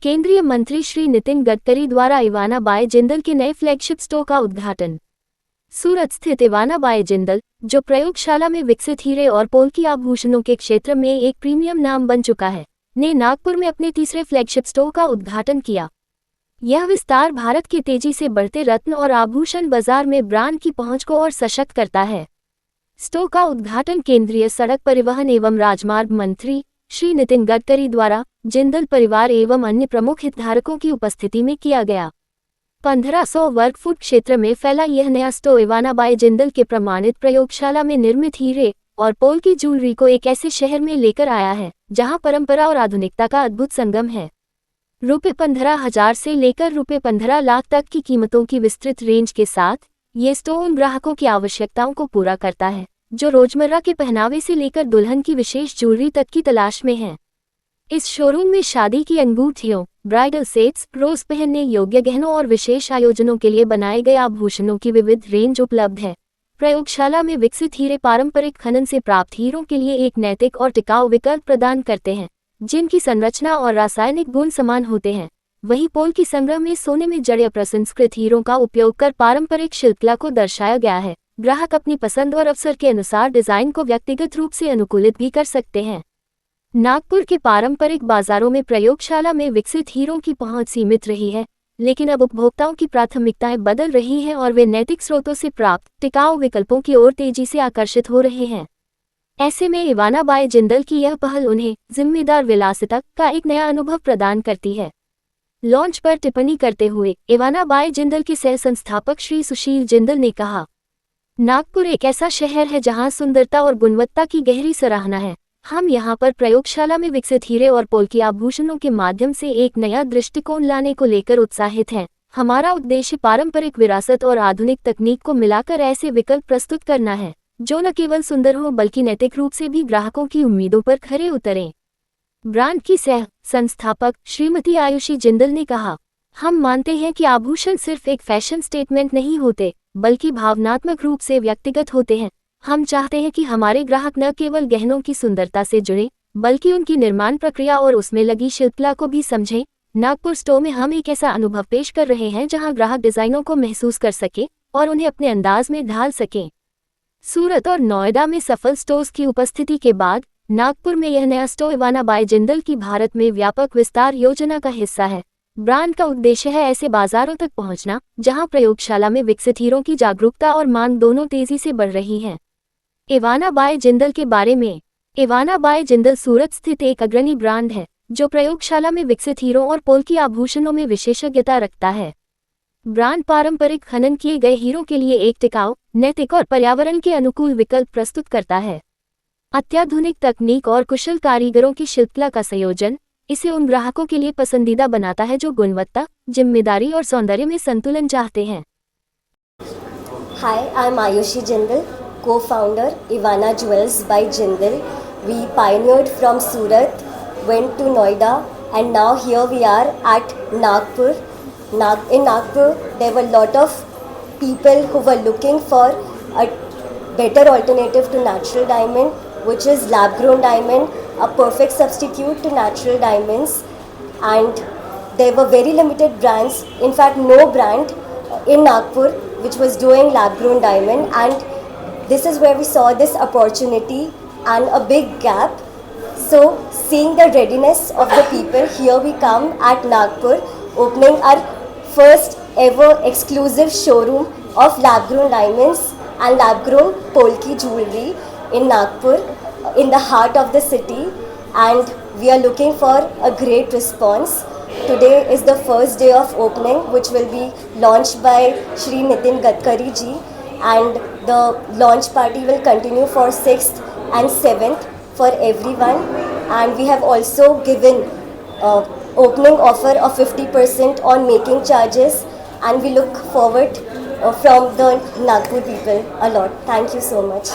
केंद्रीय मंत्री श्री नितिन गडकरी द्वारा इवाना बाय जिंदल के नए फ्लैगशिप स्टोर का उद्घाटन। सूरत स्थित इवाना बाय जिंदल, जो प्रयोगशाला में विकसित हीरे और पोल्की आभूषणों के क्षेत्र में एक प्रीमियम नाम बन चुका है, ने नागपुर में अपने तीसरे फ्लैगशिप स्टोर का उद्घाटन किया। यह विस्तार भारत के तेजी से बढ़ते रत्न और आभूषण बाजार में ब्रांड की पहुंच को और सशक्त करता है। स्टोर का उद्घाटन केंद्रीय सड़क परिवहन एवं राजमार्ग मंत्री श्री नितिन गडकरी द्वारा जिंदल परिवार एवं अन्य प्रमुख हितधारकों की उपस्थिति में किया गया। 1500 वर्ग फुट क्षेत्र में फैला यह नया स्टोर इवाना बाय जिंदल के प्रमाणित प्रयोगशाला में निर्मित हीरे और पोल्की ज्वेलरी को एक ऐसे शहर में लेकर आया है जहां परंपरा और आधुनिकता का अद्भुत संगम है। रुपये 15,000 से लेकर रुपये 15 लाख तक की कीमतों की विस्तृत रेंज के साथ ये स्टोर उन ग्राहकों की आवश्यकताओं को पूरा करता है जो रोजमर्रा के पहनावे से लेकर दुल्हन की विशेष ज्वेलरी तक की तलाश में हैं। इस शोरूम में शादी की अंगूठियों, ब्राइडल सेट्स, रोज पहनने योग्य गहनों और विशेष आयोजनों के लिए बनाए गए आभूषणों की विविध रेंज उपलब्ध है। प्रयोगशाला में विकसित हीरे पारंपरिक खनन से प्राप्त हीरों के लिए एक नैतिक और टिकाऊ विकल्प प्रदान करते हैं, जिनकी संरचना और रासायनिक गुण समान होते हैं। वहीं पोल्की संग्रह में सोने में जड़े प्रसंस्कृत हीरों का उपयोग कर पारंपरिक शिल्पकला को दर्शाया गया है। ग्राहक अपनी पसंद और अवसर के अनुसार डिजाइन को व्यक्तिगत रूप से अनुकूलित भी कर सकते हैं। नागपुर के पारंपरिक बाजारों में प्रयोगशाला में विकसित हीरों की पहुंच सीमित रही है, लेकिन अब उपभोक्ताओं की प्राथमिकताएं बदल रही हैं और वे नैतिक स्रोतों से प्राप्त टिकाऊ विकल्पों की ओर तेजी से आकर्षित हो रहे हैं। ऐसे में इवाना बाय जिंदल की यह पहल उन्हें जिम्मेदार विलासिता का एक नया अनुभव प्रदान करती है। लॉन्च पर टिप्पणी करते हुए इवाना बाय जिंदल के सह संस्थापक श्री सुशील जिंदल ने कहा, नागपुर एक ऐसा शहर है जहां सुंदरता और गुणवत्ता की गहरी सराहना है। हम यहां पर प्रयोगशाला में विकसित हीरे और पोल्की आभूषणों के माध्यम से एक नया दृष्टिकोण लाने को लेकर उत्साहित हैं। हमारा उद्देश्य पारंपरिक विरासत और आधुनिक तकनीक को मिलाकर ऐसे विकल्प प्रस्तुत करना है जो न केवल सुंदर हो बल्कि नैतिक रूप से भी ग्राहकों की उम्मीदों पर खरे उतरें। ब्रांड की सह संस्थापक श्रीमती आयुषी जिंदल ने कहा, हम मानते हैं कि आभूषण सिर्फ एक फैशन स्टेटमेंट नहीं होते बल्कि भावनात्मक रूप से व्यक्तिगत होते हैं। हम चाहते हैं कि हमारे ग्राहक न केवल गहनों की सुंदरता से जुड़े बल्कि उनकी निर्माण प्रक्रिया और उसमें लगी शिल्पकला को भी समझें। नागपुर स्टोर में हम एक ऐसा अनुभव पेश कर रहे हैं जहां ग्राहक डिजाइनों को महसूस कर सके और उन्हें अपने अंदाज में ढाल सकें। सूरत और नोएडा में सफल स्टोर्स की उपस्थिति के बाद नागपुर में यह नया स्टोर इवाना बाय जिंदल की भारत में व्यापक विस्तार योजना का हिस्सा है। ब्रांड का उद्देश्य है ऐसे बाजारों तक पहुंचना जहां प्रयोगशाला में विकसित हीरों की जागरूकता और मांग दोनों तेजी से बढ़ रही हैं। इवाना बाय जिंदल के बारे में, इवाना बाय जिंदल सूरत स्थित एक अग्रणी ब्रांड है जो प्रयोगशाला में विकसित हीरों और पोल्की आभूषणों में विशेषज्ञता रखता है। ब्रांड पारंपरिक खनन किए गए हीरों के लिए एक टिकाऊ, नैतिक और पर्यावरण के अनुकूल विकल्प प्रस्तुत करता है। अत्याधुनिक तकनीक और कुशल कारीगरों की शिल्पकला का संयोजन इसे उन ग्राहकों के लिए पसंदीदा बनाता है जो गुणवत्ता, जिम्मेदारी और सौंदर्य में संतुलन चाहते हैं। Hi, I'm Ayushi Jindal, co-founder Ivana Jewels by Jindal. We pioneered from Surat, went to Noida, and now here we are at Nagpur. In Nagpur, there were a lot of people who were looking for a better alternative to natural diamond, which is lab-grown diamond, a perfect substitute to natural diamonds. And there were very limited brands, in fact no brand in Nagpur which was doing lab-grown diamond, and this is where we saw this opportunity and a big gap. So seeing the readiness of the people, here we come at Nagpur, opening our first ever exclusive showroom of lab-grown diamonds and lab-grown Polki jewelry in Nagpur, in the heart of the city, and we are looking for a great response. Today is the first day of opening, which will be launched by Shri Nitin Gadkari ji, and the launch party will continue for 6th and 7th for everyone. And we have also given opening offer of 50% on making charges, and we look forward from the Nagpur people a lot. Thank you so much.